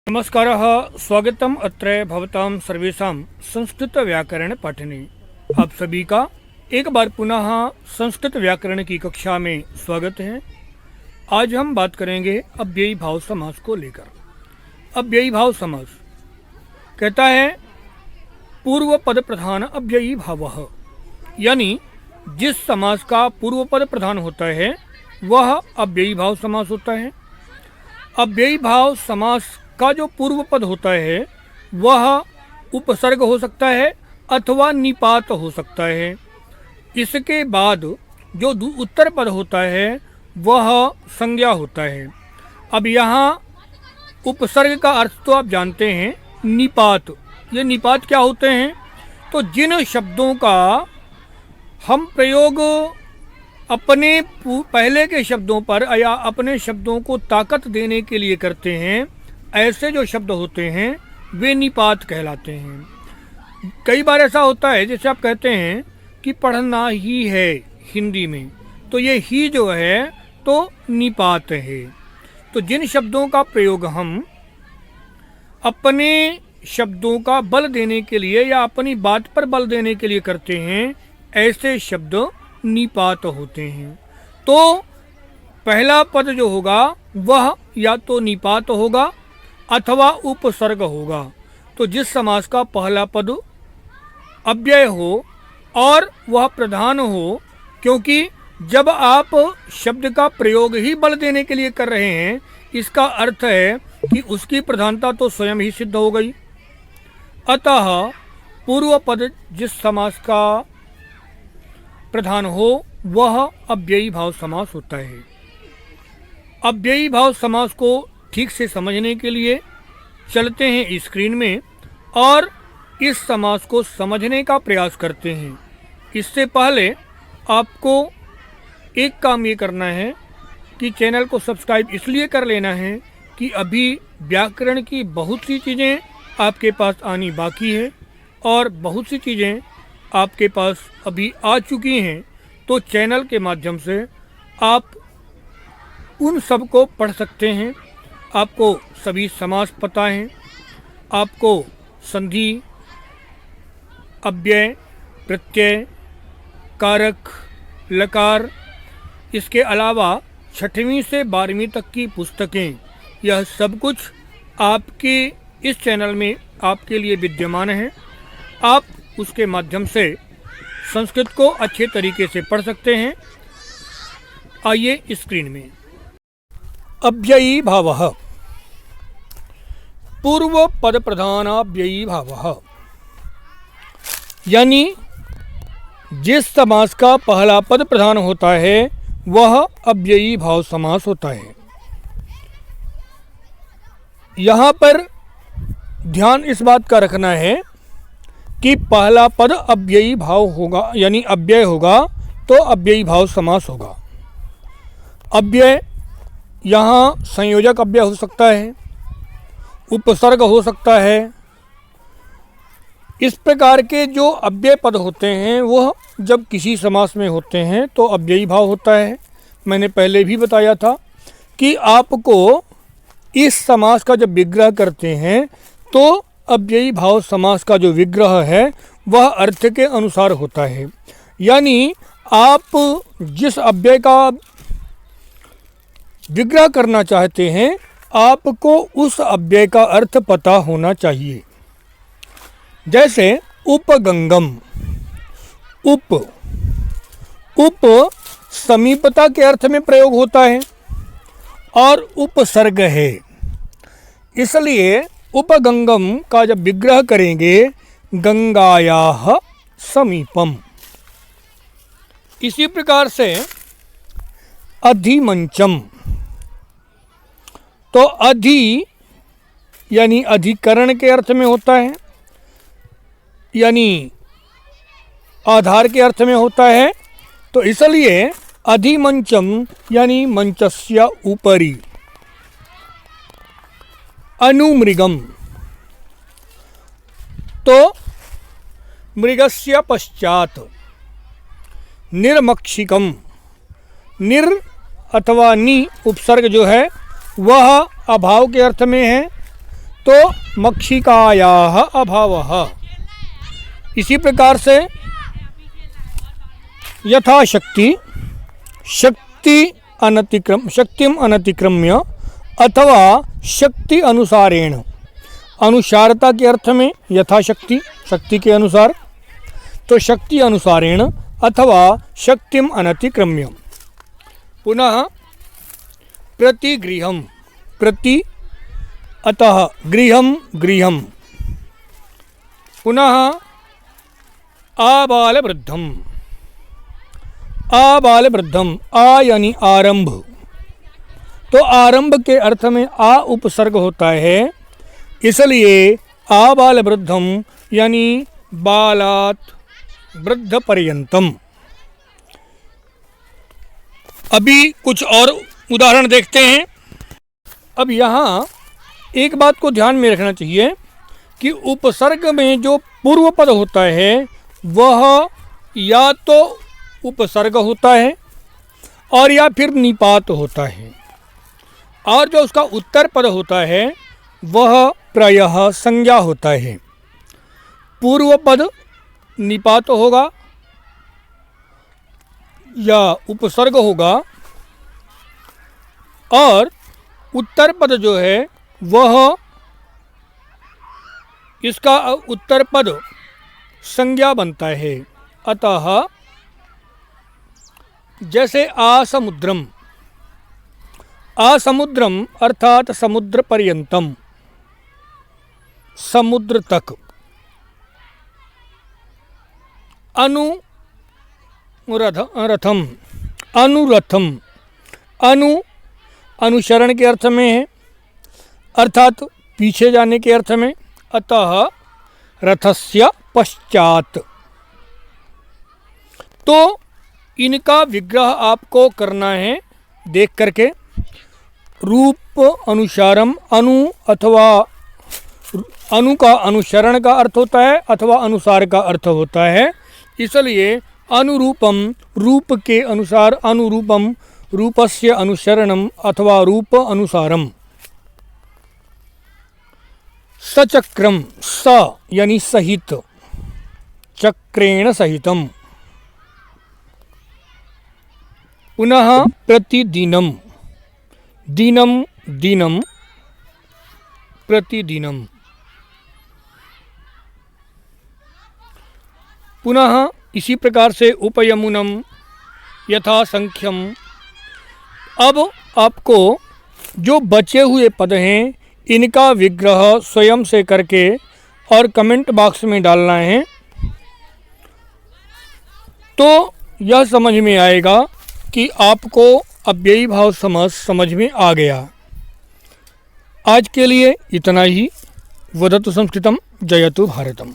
नमस्कारः, स्वागतम अत्र भवतां सर्वेषां संस्कृत व्याकरण पाठने। आप सभी का एक बार पुनः संस्कृत व्याकरण की कक्षा में स्वागत है। आज हम बात करेंगे अव्ययी भाव समास को लेकर। अव्ययी भाव समास कहता है पूर्व पद प्रधान अव्ययी भावः, यानी जिस समास का पूर्व पद प्रधान होता है वह अव्ययी भाव समास होता है। अव्ययी भाव समास का जो पूर्व पद होता है वह उपसर्ग हो सकता है अथवा निपात हो सकता है। इसके बाद जो उत्तर पद होता है वह संज्ञा होता है। अब यहाँ उपसर्ग का अर्थ तो आप जानते हैं, निपात। ये निपात क्या होते हैं? तो जिन शब्दों का हम प्रयोग अपने पहले के शब्दों पर या अपने शब्दों को ताकत देने के लिए करते हैं, ऐसे जो शब्द होते हैं वे निपात कहलाते हैं। कई बार ऐसा होता है जैसे आप कहते हैं कि पढ़ना ही है हिंदी में, तो ये ही जो है तो निपात है। तो जिन शब्दों का प्रयोग हम अपने शब्दों का बल देने के लिए या अपनी बात पर बल देने के लिए करते हैं, ऐसे शब्द निपात होते हैं। तो पहला पद जो होगा वह या तो निपात होगा अथवा उपसर्ग होगा। तो जिस समास का पहला पद अव्यय हो और वह प्रधान हो, क्योंकि जब आप शब्द का प्रयोग ही बल देने के लिए कर रहे हैं, इसका अर्थ है कि उसकी प्रधानता तो स्वयं ही सिद्ध हो गई। अतः पूर्व पद जिस समास का प्रधान हो वह अव्ययी भाव समास होता है। अव्ययी भाव समास को ठीक से समझने के लिए चलते हैं स्क्रीन में और इस समास को समझने का प्रयास करते हैं। इससे पहले आपको एक काम ये करना है कि चैनल को सब्सक्राइब इसलिए कर लेना है कि अभी व्याकरण की बहुत सी चीज़ें आपके पास आनी बाकी है और बहुत सी चीज़ें आपके पास अभी आ चुकी हैं। तो चैनल के माध्यम से आप उन सब को पढ़ सकते हैं। आपको सभी समास पता हैं, आपको संधि, अव्यय, प्रत्यय, कारक, लकार, इसके अलावा 6वीं से 12वीं तक की पुस्तकें, यह सब कुछ आपके इस चैनल में आपके लिए विद्यमान है। आप उसके माध्यम से संस्कृत को अच्छे तरीके से पढ़ सकते हैं। आइए स्क्रीन में। अव्ययी भावः, पूर्व पद प्रधानाव्ययी भावः, यानी जिस समास का पहला पद प्रधान होता है वह अव्ययी भाव समास होता है। यहाँ पर ध्यान इस बात का रखना है कि पहला पद अव्ययी भाव होगा, यानी अव्यय होगा तो अव्ययी भाव समास होगा। अव्यय यहाँ संयोजक अव्यय हो सकता है, उपसर्ग हो सकता है। इस प्रकार के जो अव्यय पद होते हैं वह जब किसी समास में होते हैं तो अव्ययी भाव होता है। मैंने पहले भी बताया था कि आपको इस समास का जब विग्रह करते हैं तो अव्ययी भाव समास का जो विग्रह है वह अर्थ के अनुसार होता है। यानी आप जिस अव्यय का विग्रह करना चाहते हैं आपको उस अव्यय का अर्थ पता होना चाहिए। जैसे उपगंगम, उप समीपता के अर्थ में प्रयोग होता है और उपसर्ग है, इसलिए उपगंगम का जब विग्रह करेंगे गंगायाः समीपम। इसी प्रकार से अधिमंचम, तो अधि यानी अधिकरण के अर्थ में होता है, यानी आधार के अर्थ में होता है। तो इसलिए अधिमंचम यानी मंचस्य ऊपरी। अनुमृगम, तो मृगस्य पश्चात। निर्मक्षिकम, निर अथवा नि उपसर्ग जो है वह अभाव के अर्थ में है, तो मक्षिकायाः अभावः। इसी प्रकार से यथाशक्ति शक्तिम अनतिक्रम्य अथवा शक्ति अनुसारेण, अनुसारता के अर्थ में यथाशक्ति शक्ति के अनुसार, तो शक्ति अनुसारेण अथवा शक्तिम अनतिक्रम्य। पुनः प्रतिगृहम प्रति अतः गृहम गृहम। पुनः आबालवृद्धम आबालवृद्धम आ यानी आरंभ, तो आरंभ के अर्थ में आ उपसर्ग होता है, इसलिए आबालवृद्धम यानी बालात वृद्ध पर्यंतम। अभी कुछ और उदाहरण देखते हैं। अब यहाँ एक बात को ध्यान में रखना चाहिए कि उपसर्ग में जो पूर्व पद होता है वह या तो उपसर्ग होता है और या फिर निपात होता है, और जो उसका उत्तर पद होता है वह प्रायः संज्ञा होता है। पूर्व पद निपात होगा या उपसर्ग होगा, और उत्तर पद जो है वह इसका उत्तर पद संज्ञा बनता है। अतः जैसे आसमुद्रम, आसमुद्रम अर्थात समुद्र पर्यंतम, समुद्र तक। अनुरथम अनुरथम अनुसरण के अर्थ में है, अर्थात पीछे जाने के अर्थ में। अतः रथस्य पश्चात, तो इनका विग्रह आपको करना है देख करके। रूप अनुसारम, अनु अथवा अनु का अनुसरण का अर्थ होता है अथवा अनुसार का अर्थ होता है, इसलिए अनुरूपम रूप के अनुसार, अनुरूपम रूपस्य अनुसरणम अथवा रूप अनुसारम। सचक्रम स यानी सहित, चक्रेण सहितम। पुनः प्रतिदिनम दिनम दिनम प्रतिदिनम। पुनः इसी प्रकार से उपयमुनम यथा संख्यम। अब आपको जो बचे हुए पद हैं इनका विग्रह स्वयं से करके और कमेंट बॉक्स में डालना है, तो यह समझ में आएगा कि आपको अव्ययी भाव समझ में आ गया। आज के लिए इतना ही। वदतु संस्कृतम जयतु भारतम।